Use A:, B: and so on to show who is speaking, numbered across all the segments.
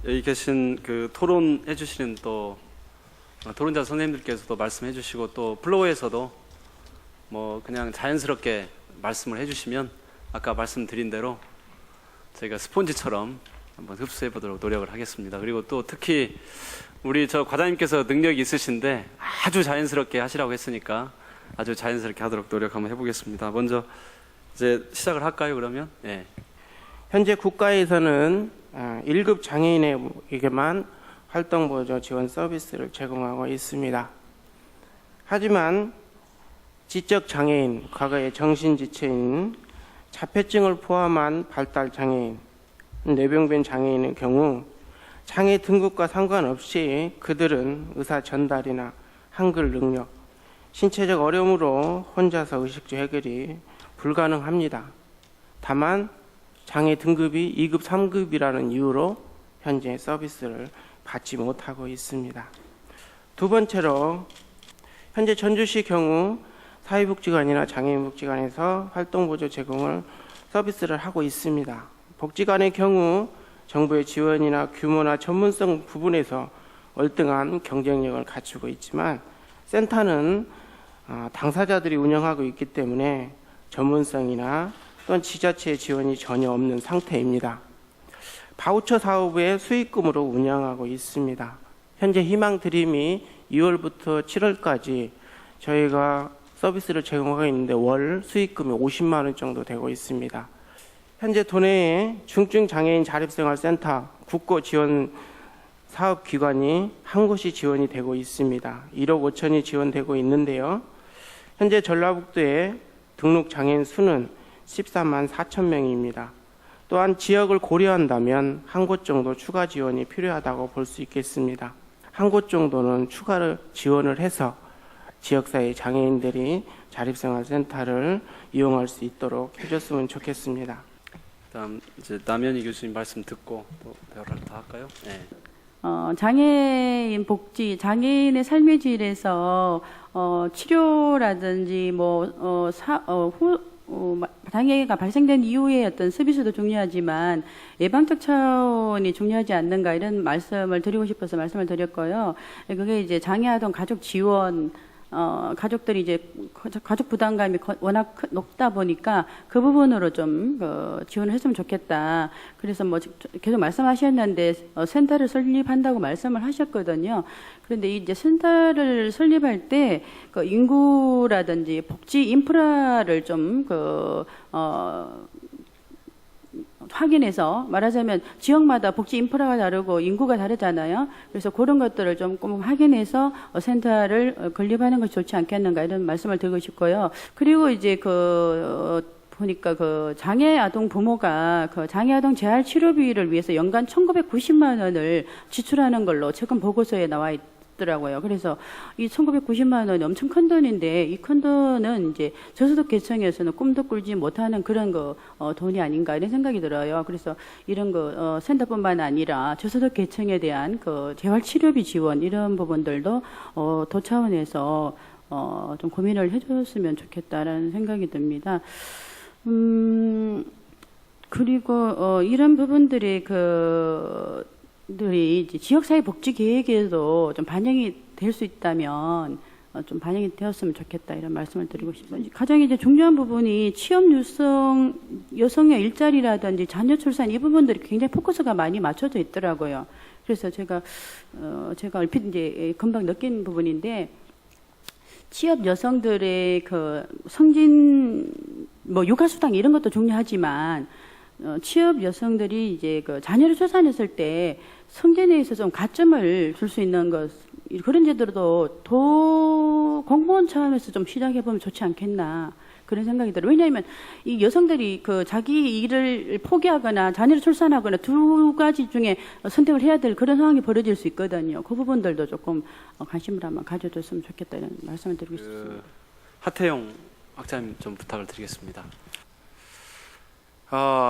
A: 여기 계신 그 토론해 주시는 또 토론자 선생님들께서도 말씀해 주시고 또 플로어에서도 뭐 그냥 자연스럽게 말씀을 해 주시면 아까 말씀드린 대로 저희가 스폰지처럼 한번 흡수해 보도록 노력을 하겠습니다. 그리고 또 특히 우리 저 과장님께서 능력이 있으신데 아주 자연스럽게 하시라고 했으니까 아주 자연스럽게 하도록 노력 한번 해보겠습니다. 먼저 이제 시작을 할까요, 그러면? 예.
B: 현재 국가에서는 1급 장애인에게만 활동보조 지원 서비스를 제공하고 있습니다. 하지만 지적장애인, 과거의 정신지체인, 자폐증을 포함한 발달장애인, 뇌병변 장애인의 경우 장애 등급과 상관없이 그들은 의사 전달이나 한글 능력, 신체적 어려움으로 혼자서 의식주 해결이 불가능합니다. 다만 장애 등급이 2급, 3급이라는 이유로 현재 서비스를 받지 못하고 있습니다. 두 번째로 현재 전주시 경우 사회복지관이나 장애인복지관에서 활동보조 제공을 서비스를 하고 있습니다. 복지관의 경우 정부의 지원이나 규모나 전문성 부분에서 월등한 경쟁력을 갖추고 있지만 센터는 당사자들이 운영하고 있기 때문에 전문성이나 또한 지자체의 지원이 전혀 없는 상태입니다. 바우처 사업의 수익금으로 운영하고 있습니다. 현재 희망드림이 2월부터 7월까지 저희가 서비스를 제공하고 있는데 월 수익금이 50만 원 정도 되고 있습니다. 현재 도내에 중증장애인 자립생활센터 국고 지원 사업기관이 한 곳이 지원이 되고 있습니다. 1억 5천이 지원되고 있는데요. 현재 전라북도의 등록 장애인 수는 14만 4천 명입니다. 또한 지역을 고려한다면 한 곳 정도 추가 지원이 필요하다고 볼 수 있겠습니다. 한 곳 정도는 추가로 지원을 해서 지역사회 장애인들이 자립생활센터를 이용할 수 있도록 해줬으면 좋겠습니다.
A: 그다음 이제 남현희 교수님 말씀 듣고 또 대화를 다 할까요? 네.
C: 장애인 복지, 장애인의 삶의 질에서 치료라든지 장애가 발생된 이후에 어떤 서비스도 중요하지만 예방적 차원이 중요하지 않는가 이런 말씀을 드리고 싶어서 말씀을 드렸고요. 그게 이제 장애아동 가족 지원, 가족들이 이제 가족 부담감이 워낙 높다 보니까 그 부분으로 좀 지원을 했으면 좋겠다. 그래서 뭐 계속 말씀하셨는데 센터를 설립한다고 말씀을 하셨거든요. 그런데 이제 센터를 설립할 때 그 인구라든지 복지 인프라를 좀 확인해서 말하자면 지역마다 복지 인프라가 다르고 인구가 다르잖아요. 그래서 그런 것들을 좀 꼭 확인해서 센터를 건립하는 것이 좋지 않겠는가 이런 말씀을 드리고 싶고요. 그리고 이제 보니까 장애 아동 부모가 장애 아동 재활 치료비를 위해서 연간 1,990만 원을 지출하는 걸로 최근 보고서에 나와 있더라고요. 그래서 이 1,990만 원이 엄청 큰 돈인데 이 큰 돈은 이제 저소득 계층에서는 꿈도 꿀지 못하는 그런 돈이 아닌가 이런 생각이 들어요. 그래서 이런 센터뿐만 아니라 저소득 계층에 대한 재활 치료비 지원 이런 부분들도 도 차원에서 좀 고민을 해줬으면 좋겠다라는 생각이 듭니다. 그리고 이런 부분들이 이제 지역사회 복지 계획에도 좀 반영이 될 수 있다면 좀 반영이 되었으면 좋겠다 이런 말씀을 드리고 싶습니다. 가장 이제 중요한 부분이 취업 여성의 일자리라든지 자녀 출산 이 부분들이 굉장히 포커스가 많이 맞춰져 있더라고요. 그래서 제가 얼핏 이제 금방 느낀 부분인데 취업 여성들의 성진 육아수당 이런 것도 중요하지만 취업 여성들이 이제 자녀를 출산했을 때 성진에 있어서 좀 가점을 줄 수 있는 그런 제도도 공무원 차원에서 좀 시작해 보면 좋지 않겠나 그런 생각이 들어요. 왜냐하면 이 여성들이 자기 일을 포기하거나 자녀를 출산하거나 두 가지 중에 선택을 해야 될 그런 상황이 벌어질 수 있거든요. 그 부분들도 조금 관심을 한번 가져줬으면 좋겠다 이런 말씀을 드리고 싶습니다.
A: 하태용 학자님 좀 부탁을 드리겠습니다.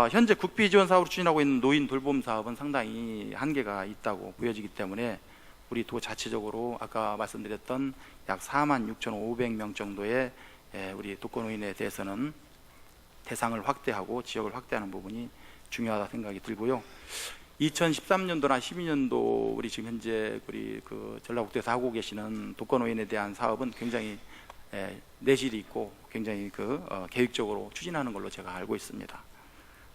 D: 현재 국비 지원 사업으로 추진하고 있는 노인 돌봄 사업은 상당히 한계가 있다고 보여지기 때문에 우리 도 자체적으로 아까 말씀드렸던 약 46,500명 정도의 우리 독거노인에 대해서는 대상을 확대하고 지역을 확대하는 부분이 중요하다 생각이 들고요. 2013년도나 12년도 우리 지금 현재 우리 그 전라북도에서 하고 계시는 독거노인에 대한 사업은 굉장히 내실이 있고 굉장히 계획적으로 추진하는 걸로 제가 알고 있습니다.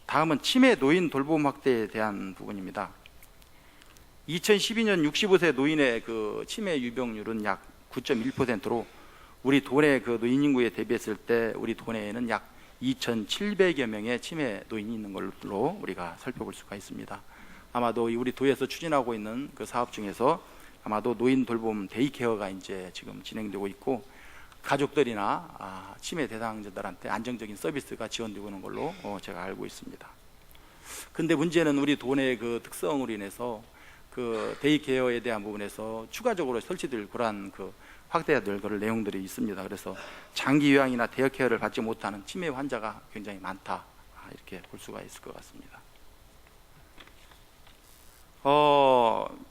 D: 다음은 치매 노인 돌봄 확대에 대한 부분입니다. 2012년 65세 노인의 그 치매 유병률은 약 9.1%로 우리 도내 그 노인 인구에 대비했을 때 우리 도내에는 약 2,700여 명의 치매 노인이 있는 걸로 우리가 살펴볼 수가 있습니다. 아마도 우리 도에서 추진하고 있는 그 사업 중에서 아마도 노인 돌봄 데이케어가 이제 지금 진행되고 있고 가족들이나 치매 대상자들한테 안정적인 서비스가 지원되고 있는 걸로 제가 알고 있습니다. 근데 문제는 우리 도내의 그 특성으로 인해서 그 데이케어에 대한 부분에서 추가적으로 설치될 그러한 그 확대해야 될 그런 내용들이 있습니다. 그래서 장기 요양이나 대역 케어를 받지 못하는 치매 환자가 굉장히 많다, 이렇게 볼 수가 있을 것 같습니다.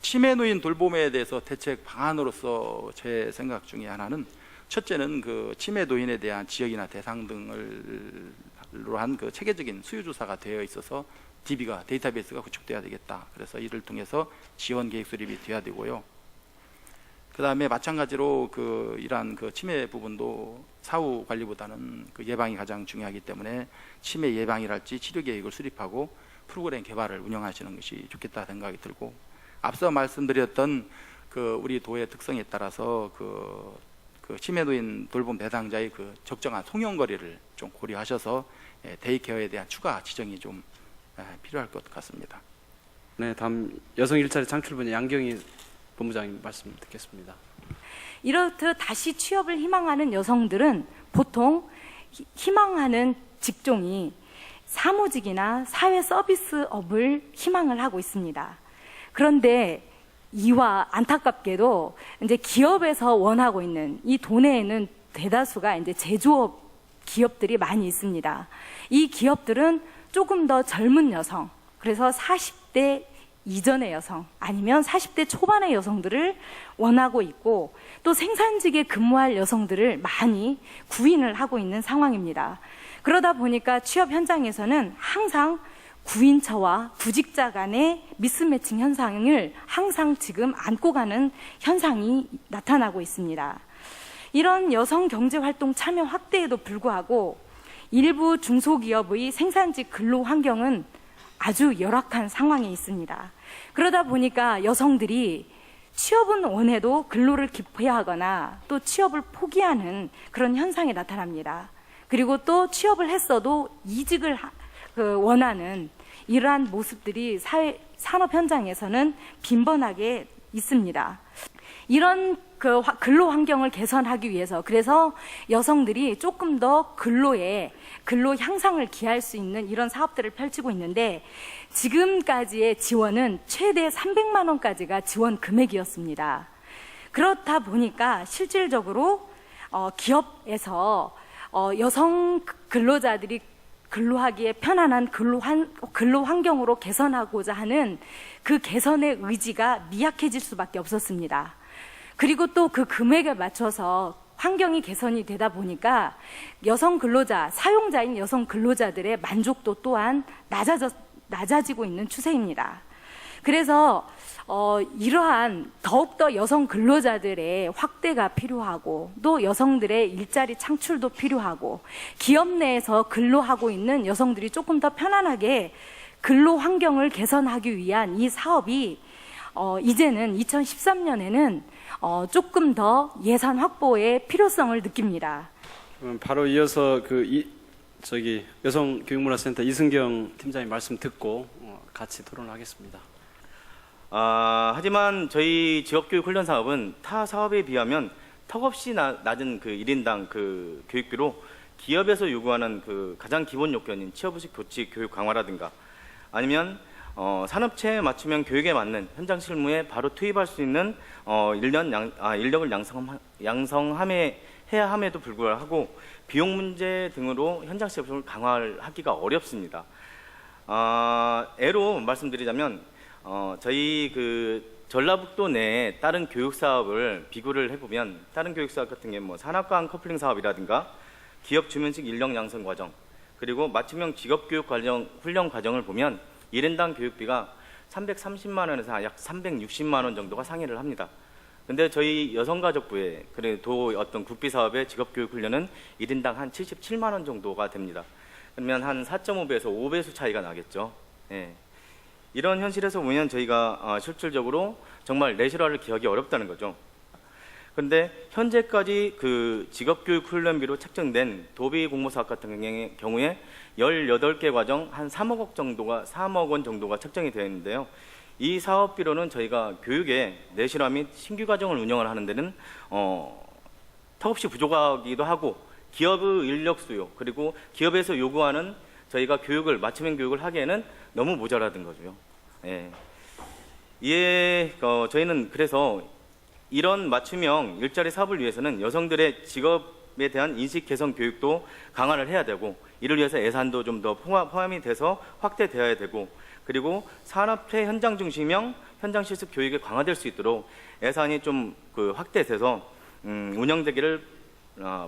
D: 치매 노인 돌봄에 대해서 대책 방안으로서 제 생각 중에 하나는, 첫째는 그 치매 노인에 대한 지역이나 대상 등을로 한 그 체계적인 수요 조사가 되어 있어서 DB가 데이터베이스가 구축돼야 되겠다. 그래서 이를 통해서 지원 계획 수립이 돼야 되고요. 그 다음에 마찬가지로 이러한 치매 부분도 사후 관리보다는 예방이 가장 중요하기 때문에 치매 예방이랄지 치료 계획을 수립하고 프로그램 개발을 운영하시는 것이 좋겠다 생각이 들고, 앞서 말씀드렸던 우리 도의 특성에 따라서 치매 노인 돌봄 대상자의 적정한 송영거리를 좀 고려하셔서 데이케어에 대한 추가 지정이 좀 필요할 것 같습니다.
A: 네, 다음 여성 일자리 창출 분야 양경희 본부장님 말씀 듣겠습니다.
E: 이렇듯 다시 취업을 희망하는 여성들은 보통 희망하는 직종이 사무직이나 사회 서비스업을 희망을 하고 있습니다. 그런데 이와 안타깝게도 이제 기업에서 원하고 있는, 이 도내에는 대다수가 이제 제조업 기업들이 많이 있습니다. 이 기업들은 조금 더 젊은 여성, 그래서 40대 이전의 여성 아니면 40대 초반의 여성들을 원하고 있고, 또 생산직에 근무할 여성들을 많이 구인을 하고 있는 상황입니다. 그러다 보니까 취업 현장에서는 항상 구인처와 구직자 간의 미스매칭 현상을 항상 지금 안고 가는 현상이 나타나고 있습니다. 이런 여성 경제활동 참여 확대에도 불구하고 일부 중소기업의 생산직 근로 환경은 아주 열악한 상황에 있습니다. 그러다 보니까 여성들이 취업은 원해도 근로를 기피하거나 또 취업을 포기하는 그런 현상이 나타납니다. 그리고 또 취업을 했어도 이직을 원하는 이러한 모습들이 산업 현장에서는 빈번하게 있습니다. 이런 근로 환경을 개선하기 위해서, 그래서 여성들이 조금 더 근로 향상을 기할 수 있는 이런 사업들을 펼치고 있는데, 지금까지의 지원은 최대 300만 원까지가 지원 금액이었습니다. 그렇다 보니까 실질적으로 기업에서 여성 근로자들이 근로하기에 편안한 근로 환경으로 개선하고자 하는 그 개선의 의지가 미약해질 수밖에 없었습니다. 그리고 또 그 금액에 맞춰서 환경이 개선이 되다 보니까 여성 근로자, 사용자인 여성 근로자들의 만족도 또한 낮아지고 있는 추세입니다. 그래서 이러한 더욱더 여성 근로자들의 확대가 필요하고, 또 여성들의 일자리 창출도 필요하고, 기업 내에서 근로하고 있는 여성들이 조금 더 편안하게 근로 환경을 개선하기 위한 이 사업이 이제는 2013년에는 조금 더 예산 확보의 필요성을 느낍니다.
A: 그럼 바로 이어서 여성교육문화센터 이승경 팀장님 말씀 듣고 같이 토론하겠습니다.
F: 하지만 저희 직업교육 훈련 사업은 타 사업에 비하면 턱없이 낮은 1인당 교육비로 기업에서 요구하는 가장 기본 요건인 취업의식 교칙 교육 강화라든가, 아니면 산업체에 맞춤형 교육에 맞는 현장 실무에 바로 투입할 수 있는 인력을 양성해야 함에도 불구하고 비용 문제 등으로 현장 실습을 강화하기가 어렵습니다. 예로 말씀드리자면 저희 전라북도 내에 다른 교육 사업을 비교를 해보면, 다른 교육 사업 같은 게 산학과학 커플링 사업이라든가 기업 주면식 인력 양성 과정, 그리고 맞춤형 직업교육 훈련 과정을 보면 1인당 교육비가 330만 원에서 약 360만 원 정도가 상회를 합니다. 근데 저희 여성가족부에 그래도 어떤 국비 사업의 직업교육 훈련은 1인당 한 77만 원 정도가 됩니다. 그러면 한 4.5배에서 5배수 차이가 나겠죠. 예. 이런 현실에서 보면 저희가 실질적으로 정말 내실화를 기하기 어렵다는 거죠. 그런데 현재까지 그 직업교육 훈련비로 책정된 도비 공모사업 같은 경우에 18개 과정 한 3억 원 정도가 책정이 되어 있는데요. 이 사업비로는 저희가 교육의 내실화 및 신규 과정을 운영을 하는 데는 턱없이 부족하기도 하고 기업의 인력 수요 그리고 기업에서 요구하는 저희가 교육을 맞춤형 교육을 하기에는 너무 모자라던 거죠. 예. 저희는 그래서 이런 맞춤형 일자리 사업을 위해서는 여성들의 직업에 대한 인식 개선 교육도 강화를 해야 되고 이를 위해서 예산도 좀 더 포함이 돼서 확대되어야 되고 그리고 산업체 현장 중심형 현장 실습 교육이 강화될 수 있도록 예산이 좀 확대돼서 운영되기를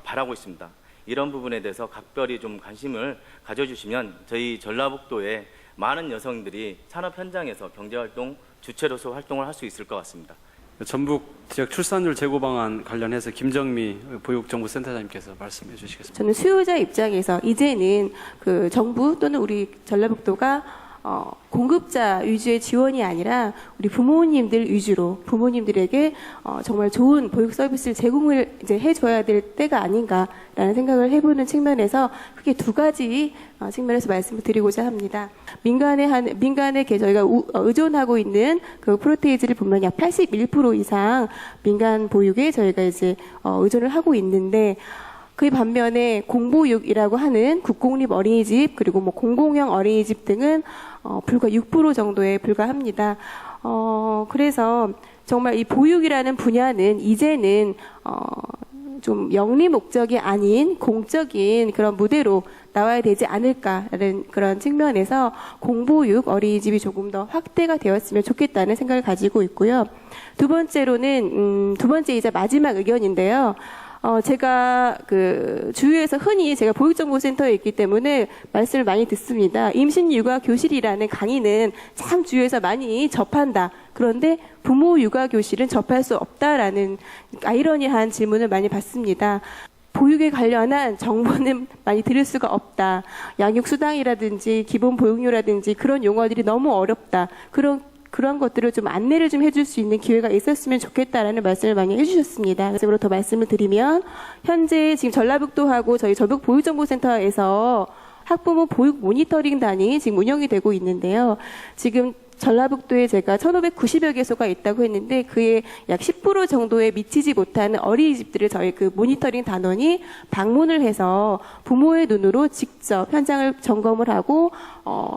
F: 바라고 있습니다. 이런 부분에 대해서 각별히 좀 관심을 가져주시면 저희 전라북도의 많은 여성들이 산업 현장에서 경제활동 주체로서 활동을 할 수 있을 것 같습니다.
A: 전북 지역 출산율 제고 방안 관련해서 김정미 보육정보센터장님께서 말씀해 주시겠습니다.
G: 저는 수요자 입장에서 이제는 그 정부 또는 우리 전라북도가 공급자 위주의 지원이 아니라 우리 부모님들 위주로 부모님들에게 정말 좋은 보육 서비스를 제공을 이제 해줘야 될 때가 아닌가라는 생각을 해보는 측면에서 크게 두 가지 측면에서 말씀을 드리고자 합니다. 민간에 저희가 의존하고 있는 그 프로테이즈를 보면 약 81% 이상 민간 보육에 저희가 이제 의존을 하고 있는데. 그 반면에 공보육이라고 하는 국공립 어린이집 그리고 뭐 공공형 어린이집 등은 불과 6% 정도에 불과합니다. 그래서 정말 이 보육이라는 분야는 이제는 좀 영리 목적이 아닌 공적인 그런 무대로 나와야 되지 않을까라는 그런 측면에서 공보육 어린이집이 조금 더 확대가 되었으면 좋겠다는 생각을 가지고 있고요. 두 번째이자 마지막 의견인데요. 제가 그 주위에서 흔히 제가 보육정보센터에 있기 때문에 말씀을 많이 듣습니다. 임신육아 교실이라는 강의는 참 주위에서 많이 접한다. 그런데 부모 육아 교실은 접할 수 없다라는 아이러니한 질문을 많이 받습니다. 보육에 관련한 정보는 많이 들을 수가 없다. 양육수당이라든지 기본보육료라든지 그런 용어들이 너무 어렵다. 그런 것들을 좀 안내를 좀 해줄 수 있는 기회가 있었으면 좋겠다라는 말씀을 많이 해주셨습니다. 그래서 더 말씀을 드리면 현재 지금 전라북도하고 저희 전북 보육정보센터에서 학부모 보육 모니터링단이 지금 운영이 되고 있는데요. 지금 전라북도에 제가 1,590여 개소가 있다고 했는데 그의 약 10% 정도에 미치지 못하는 어린이집들을 저희 그 모니터링 단원이 방문을 해서 부모의 눈으로 직접 현장을 점검을 하고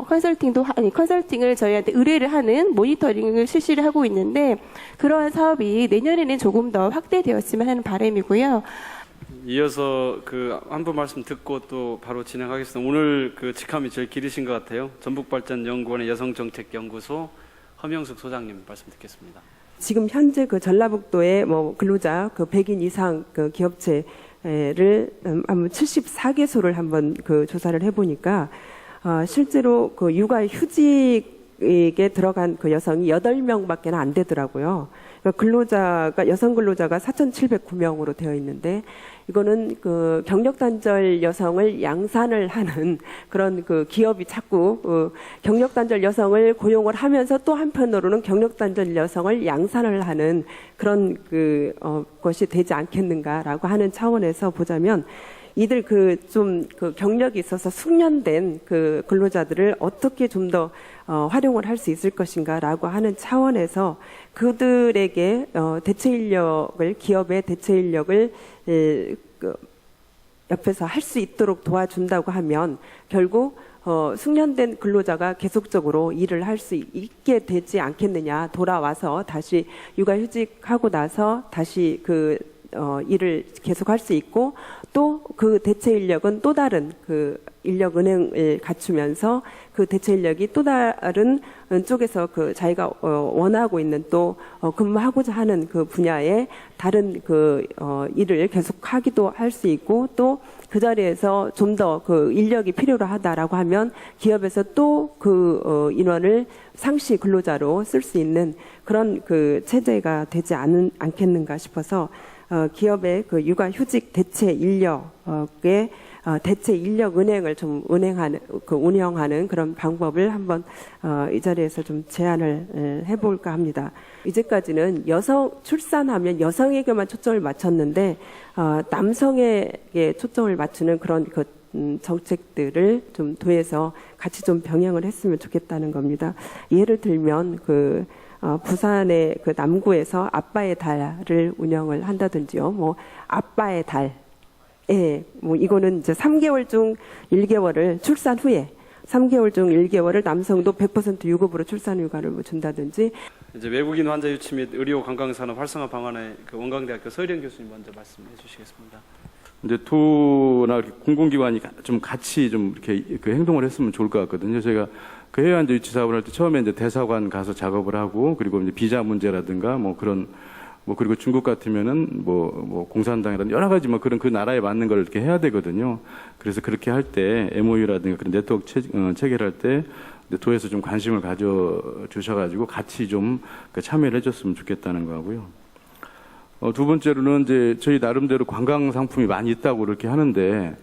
G: 컨설팅을 저희한테 의뢰를 하는 모니터링을 실시를 하고 있는데 그러한 사업이 내년에는 조금 더 확대되었으면 하는 바람이고요.
A: 이어서 그 한 분 말씀 듣고 또 바로 진행하겠습니다. 오늘 그 직함이 제일 길으신 것 같아요. 전북발전연구원의 여성정책연구소 허명숙 소장님 말씀 듣겠습니다.
H: 지금 현재 그 전라북도의 근로자 그 100인 이상 그 기업체를 한번 74개소를 한번 그 조사를 해보니까 실제로 그 육아휴직에 들어간 그 여성이 8명밖에 안 되더라고요. 여성 근로자가 4,709명으로 되어 있는데, 이거는 그 경력 단절 여성을 양산을 하는 그런 그 기업이 자꾸 경력 단절 여성을 고용을 하면서 또 한편으로는 경력 단절 여성을 양산을 하는 그런 것이 되지 않겠는가라고 하는 차원에서 보자면, 이들 좀 경력이 있어서 숙련된 그 근로자들을 어떻게 좀 더 활용을 할 수 있을 것인가라고 하는 차원에서 그들에게 기업의 대체 인력을 옆에서 할 수 있도록 도와준다고 하면 결국 숙련된 근로자가 계속적으로 일을 할 수 있게 되지 않겠느냐. 돌아와서 다시 육아휴직하고 나서 다시 일을 계속할 수 있고, 또 그 대체 인력은 또 다른 그 인력 은행을 갖추면서 그 대체 인력이 또 다른 쪽에서 자기가 원하고 있는 또 근무하고자 하는 그 분야에 다른 일을 계속하기도 할 수 있고, 또 그 자리에서 좀 더 그 인력이 필요로 하다라고 하면 기업에서 또 그 인원을 상시 근로자로 쓸 수 있는 그런 그 체제가 되지 않겠는가 싶어서 기업의 그 육아휴직 대체 인력의 대체 인력 은행을 좀 운영하는 그런 방법을 한번 이 자리에서 좀 제안을 해볼까 합니다. 이제까지는 출산하면 여성에게만 초점을 맞췄는데 남성에게 초점을 맞추는 그런 정책들을 좀 도에서 같이 좀 병행을 했으면 좋겠다는 겁니다. 예를 들면 부산의 그 남구에서 아빠의 달을 운영을 한다든지요. 뭐 아빠의 달. 예, 뭐 이거는 이제 3개월 중 1개월을 출산 후에 3개월 중 1개월을 남성도 100% 유급으로 출산 휴가를 뭐 준다든지.
A: 이제 외국인 환자 유치 및 의료 관광 산업 활성화 방안의 그 원광대학교 서희령 교수님 먼저 말씀해 주시겠습니다.
I: 이제 도나 공공기관이 좀 같이 좀 이렇게 그 행동을 했으면 좋을 것 같거든요. 저희가 그 해외 환자 유치 사업을 할 때 처음에 이제 대사관 가서 작업을 하고 그리고 이제 비자 문제라든가 뭐 그런 그리고 중국 같으면은 뭐 공산당이라든가 여러 가지 그런 그 나라에 맞는 걸 이렇게 해야 되거든요. 그래서 그렇게 할 때 MOU라든가 그런 네트워크 체결할 때 도에서 좀 관심을 가져 주셔가지고 같이 좀 참여를 해줬으면 좋겠다는 거고요. 두 번째로는 이제 저희 나름대로 관광 상품이 많이 있다고 그렇게 하는데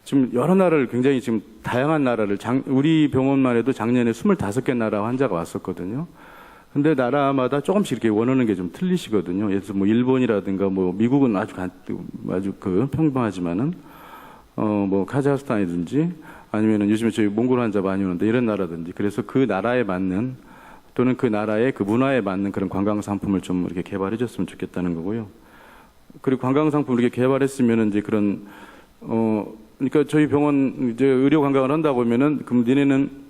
I: 지금 여러 나라를 굉장히 지금 다양한 나라를 우리 병원만 해도 작년에 25개 나라 환자가 왔었거든요. 근데 나라마다 조금씩 이렇게 원하는 게 좀 틀리시거든요. 예를 들어서 뭐 일본이라든가 뭐 미국은 아주 평범하지만은 뭐 카자흐스탄이든지 아니면은 요즘에 저희 몽골 환자 많이 오는데 이런 나라든지 그래서 그 나라에 맞는 또는 그 나라의 그 문화에 맞는 그런 관광 상품을 좀 이렇게 개발해 줬으면 좋겠다는 거고요. 그리고 관광 상품을 이렇게 개발했으면은 이제 그런 그러니까 저희 병원 이제 의료 관광을 한다고 하면은 그럼 니네는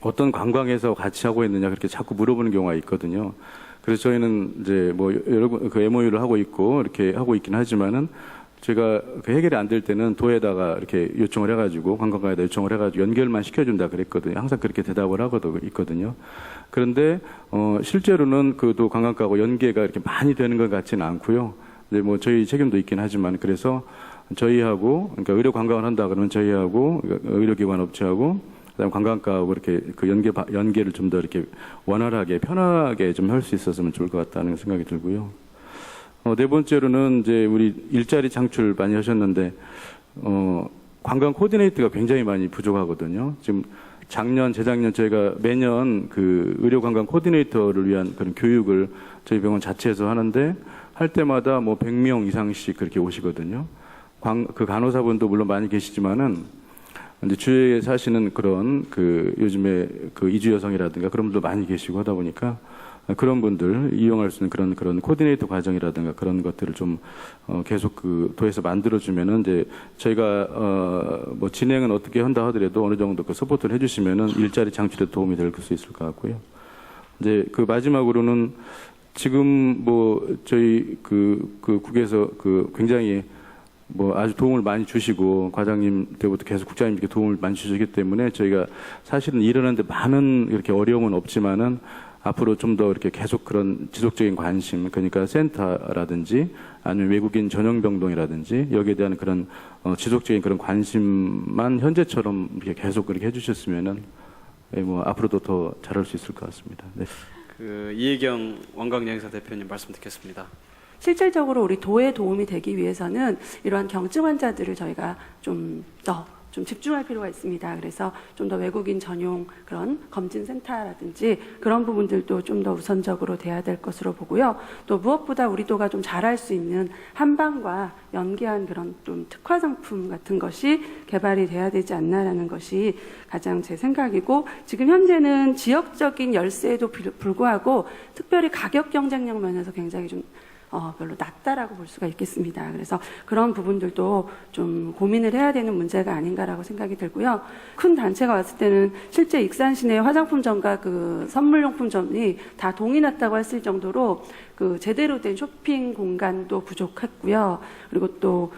I: 어떤 관광에서 같이 하고 있느냐 그렇게 자꾸 물어보는 경우가 있거든요. 그래서 저희는 이제 뭐 여러분 그 MOU를 하고 있고 이렇게 하고 있긴 하지만은 제가 그 해결이 안 될 때는 도에다가 이렇게 요청을 해가지고 관광가에다 요청을 해가지고 연결만 시켜준다 그랬거든요. 항상 그렇게 대답을 하고도 있거든요. 그런데 실제로는 그 도 관광가하고 연계가 이렇게 많이 되는 것 같지는 않고요. 근데 뭐 저희 책임도 있긴 하지만 그래서 저희하고 그러니까 의료 관광을 한다 그러면 저희하고 의료기관 업체하고 그다음 관광가하고 이렇게 그 연계를 좀 더 이렇게 원활하게 편하게 좀 할 수 있었으면 좋을 것 같다는 생각이 들고요. 네 번째로는 이제 우리 일자리 창출 많이 하셨는데 관광 코디네이터가 굉장히 많이 부족하거든요. 지금 재작년 저희가 매년 그 의료 관광 코디네이터를 위한 그런 교육을 저희 병원 자체에서 하는데 할 때마다 뭐 100명 이상씩 그렇게 오시거든요. 그 간호사분도 물론 많이 계시지만은 이제 주위에 사시는 그런 그 요즘에 그 이주 여성이라든가 그런 분도 많이 계시고 하다 보니까 그런 분들 이용할 수 있는 그런 코디네이터 과정이라든가 그런 것들을 좀 계속 그 도에서 만들어주면은 이제 저희가 뭐 진행은 어떻게 한다 하더라도 어느 정도 그 서포트를 해주시면은 일자리 창출에 도움이 될 수 있을 것 같고요. 이제 그 마지막으로는 지금 뭐 저희 그 국에서 그 굉장히 뭐 아주 도움을 많이 주시고 과장님 때부터 계속 국장님께 도움을 많이 주시기 때문에 저희가 사실은 일하는데 많은 이렇게 어려움은 없지만은 앞으로 좀 더 이렇게 계속 그런 지속적인 관심, 그러니까 센터라든지 아니면 외국인 전용 병동이라든지 여기에 대한 그런 지속적인 그런 관심만 현재처럼 이렇게 계속 그렇게 해주셨으면은 뭐 앞으로도 더 잘할 수 있을 것 같습니다. 네.
A: 그 이혜경 원광여행사 대표님 말씀 듣겠습니다.
J: 실질적으로 우리 도에 도움이 되기 위해서는 이러한 경증 환자들을 저희가 좀 집중할 필요가 있습니다. 그래서 좀 더 외국인 전용 그런 검진센터라든지 그런 부분들도 좀 더 우선적으로 돼야 될 것으로 보고요. 또 무엇보다 우리 도가 좀 잘할 수 있는 한방과 연계한 그런 좀 특화 상품 같은 것이 개발이 돼야 되지 않나라는 것이 가장 제 생각이고, 지금 현재는 지역적인 열세에도 불구하고 특별히 가격 경쟁력 면에서 굉장히 좀 별로 낮다라고 볼 수가 있겠습니다. 그래서 그런 부분들도 좀 고민을 해야 되는 문제가 아닌가라고 생각이 들고요. 큰 단체가 왔을 때는 실제 익산 시내 화장품점과 그 선물용품점이 다 동이 났다고 했을 정도로 그 제대로 된 쇼핑 공간도 부족했고요. 그리고 또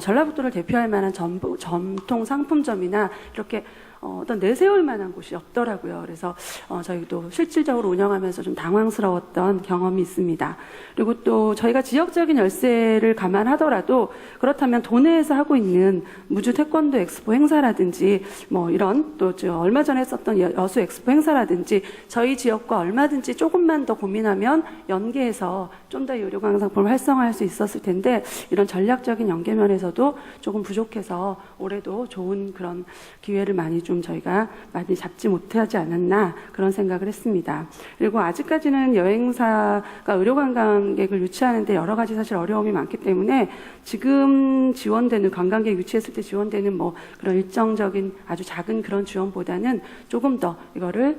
J: 전라북도를 대표할 만한 전통 상품점이나 이렇게 어떤 내세울 만한 곳이 없더라고요. 그래서 저희도 실질적으로 운영하면서 좀 당황스러웠던 경험이 있습니다. 그리고 또 저희가 지역적인 열세를 감안하더라도 그렇다면 도내에서 하고 있는 무주 태권도 엑스포 행사라든지 뭐 이런 또 얼마 전에 했었던 여수 엑스포 행사라든지 저희 지역과 얼마든지 조금만 더 고민하면 연계해서 좀 더 의료관광 상품을 활성화할 수 있었을 텐데 이런 전략적인 연계면에서도 조금 부족해서 올해도 좋은 그런 기회를 많이 좀 저희가 많이 잡지 못하지 않았나 그런 생각을 했습니다. 그리고 아직까지는 여행사가 의료관광객을 유치하는데 여러 가지 사실 어려움이 많기 때문에 지금 지원되는 관광객 유치했을 때 지원되는 뭐 그런 일정적인 아주 작은 그런 지원보다는 조금 더 이거를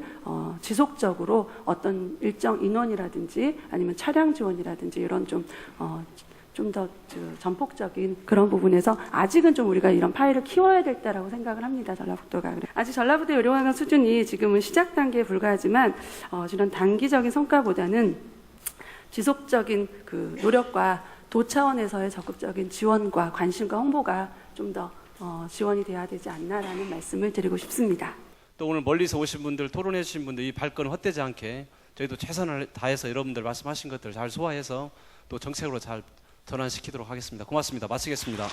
J: 지속적으로 어떤 일정 인원이라든지 아니면 차량 지원이라든지 이런 좀 더 전폭적인 그런 부분에서 아직은 좀 우리가 이런 파일을 키워야 될 때라고 생각을 합니다. 전라북도가. 아직 전라북도 의료관광 수준이 지금은 시작 단계에 불과하지만 이런 단기적인 성과보다는 지속적인 그 노력과 도 차원에서의 적극적인 지원과 관심과 홍보가 좀 더 지원이 돼야 되지 않나라는 말씀을 드리고 싶습니다.
A: 또 오늘 멀리서 오신 분들, 토론해 주신 분들 이 발걸음 헛되지 않게 저희도 최선을 다해서 여러분들 말씀하신 것들 잘 소화해서 또 정책으로 잘 전환시키도록 하겠습니다. 고맙습니다. 마치겠습니다.